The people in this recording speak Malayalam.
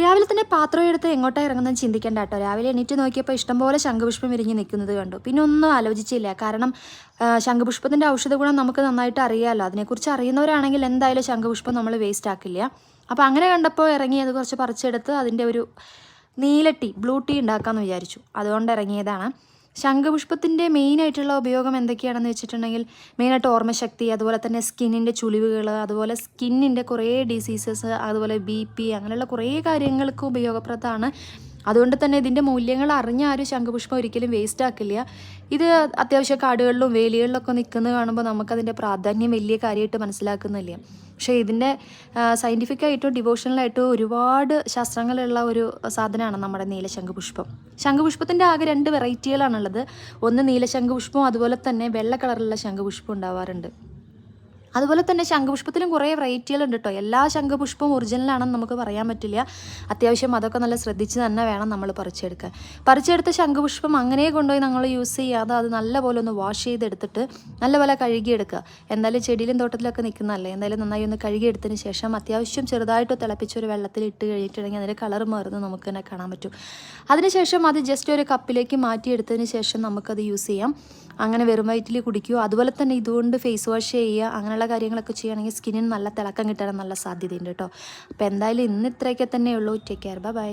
രാവിലെ തന്നെ പാത്രം എടുത്ത് എങ്ങോട്ടാണ് ഇറങ്ങുന്നത് ചിന്തിക്കേണ്ട കേട്ടോ. രാവിലെ എണീറ്റ് നോക്കിയപ്പോൾ ഇഷ്ടംപോലെ ശംഖുപുഷ്പം വിരിഞ്ഞ് നിൽക്കുന്നത് കണ്ടു. പിന്നെ ഒന്നും ആലോചിച്ചില്ല. കാരണം ശംഖുപുഷ്പത്തിൻ്റെ ഔഷധ ഗുണം നമുക്ക് നന്നായിട്ട് അറിയാമല്ലോ. അതിനെക്കുറിച്ച് അറിയുന്നവരാണെങ്കിൽ എന്തായാലും ശംഖുപുഷ്പം നമ്മൾ വേസ്റ്റ് ആക്കില്ല. അപ്പോൾ അങ്ങനെ കണ്ടപ്പോൾ ഇറങ്ങി അത് കുറച്ച് പറിച്ചെടുത്ത് അതിൻ്റെ ഒരു നീല ടീ, ബ്ലൂ ടീ ഉണ്ടാക്കാമെന്ന് വിചാരിച്ചു. അതുകൊണ്ട് ഇറങ്ങിയതാണ്. ശംഖുപുഷ്പത്തിൻ്റെ മെയിനായിട്ടുള്ള ഉപയോഗം എന്തൊക്കെയാണെന്ന് വെച്ചിട്ടുണ്ടെങ്കിൽ മെയിനായിട്ട് ഓർമ്മശക്തി, അതുപോലെ തന്നെ സ്കിന്നിൻ്റെ ചുളിവുകൾ, അതുപോലെ സ്കിന്നിൻ്റെ കുറേ ഡിസീസസ്, അതുപോലെ BP അങ്ങനെയുള്ള കുറേ കാര്യങ്ങൾക്ക് ഉപയോഗപ്രദമാണ്. അതുകൊണ്ട് തന്നെ ഇതിൻ്റെ മൂല്യങ്ങൾ അറിഞ്ഞ ആരും ശംഖുപുഷ്പം ഒരിക്കലും വേസ്റ്റ് ആക്കില്ല. ഇത് അത്യാവശ്യം കാടുകളിലും വേലികളിലൊക്കെ നിൽക്കുന്നത് കാണുമ്പോൾ നമുക്കതിൻ്റെ പ്രാധാന്യം വലിയ കാര്യമായിട്ട് മനസ്സിലാക്കുന്നില്ല. പക്ഷേ ഇതിൻ്റെ സയൻറ്റിഫിക്കായിട്ടും ഡിവോഷണലായിട്ടും ഒരുപാട് ശാസ്ത്രങ്ങളുള്ള ഒരു സാധനമാണ് നമ്മുടെ നീലശംഖുപുഷ്പം. ശംഖുപുഷ്പത്തിൻ്റെ ആകെ 2 വെറൈറ്റികളാണുള്ളത്. ഒന്ന് നീലശംഖുപുഷ്പം, അതുപോലെ തന്നെ വെള്ള കളറിലുള്ള ശംഖുപുഷ്പം ഉണ്ടാവാറുണ്ട്. അതുപോലെ തന്നെ ശംഖുപുഷ്പത്തിലും കുറേ വെറൈറ്റികളുണ്ട് കേട്ടോ. എല്ലാ ശംഖുപുഷ്പവും ഒറിജിനലാണെന്ന് നമുക്ക് പറയാൻ പറ്റില്ല. അത്യാവശ്യം അതൊക്കെ നല്ല ശ്രദ്ധിച്ച് തന്നെ വേണം നമ്മൾ പറിച്ചെടുക്കാൻ. പറിച്ചെടുത്ത ശംഖുപുഷ്പം അങ്ങനെ കൊണ്ടുപോയി നമ്മൾ യൂസ് ചെയ്യാതെ അത് നല്ലപോലെ ഒന്ന് വാഷ് ചെയ്തെടുത്തിട്ട് നല്ലപോലെ കഴുകിയെടുക്കുക. എന്തായാലും ചെടിയിലും തോട്ടത്തിലൊക്കെ നിൽക്കുന്നതല്ലേ, എന്തായാലും നന്നായി ഒന്ന് കഴുകിയെടുത്തതിന് ശേഷം അത്യാവശ്യം ചെറുതായിട്ട് തിളപ്പിച്ചൊരു വെള്ളത്തിൽ ഇട്ട് കഴിഞ്ഞിട്ടുണ്ടെങ്കിൽ അതിൻ്റെ കളർ മാറുന്നത് നമുക്ക് തന്നെ കാണാൻ പറ്റും. അതിനുശേഷം അത് ജസ്റ്റ് ഒരു കപ്പിലേക്ക് മാറ്റിയെടുത്തതിന് ശേഷം നമുക്കത് യൂസ് ചെയ്യാം. അങ്ങനെ വെറും വയറ്റിൽ കുടിക്കുകയോ അതുപോലെ തന്നെ ഇതുകൊണ്ട് ഫേസ് വാഷ് ചെയ്യുക, അങ്ങനെയുള്ള കാര്യങ്ങളൊക്കെ ചെയ്യുകയാണെങ്കിൽ സ്കിന്നിന് നല്ല തിളക്കം കിട്ടാൻ നല്ല സാധ്യതയുണ്ട് കേട്ടോ. അപ്പോൾ എന്തായാലും ഇന്ന് ഇത്രയൊക്കെ തന്നെ ഉള്ളൂ. Take care, by.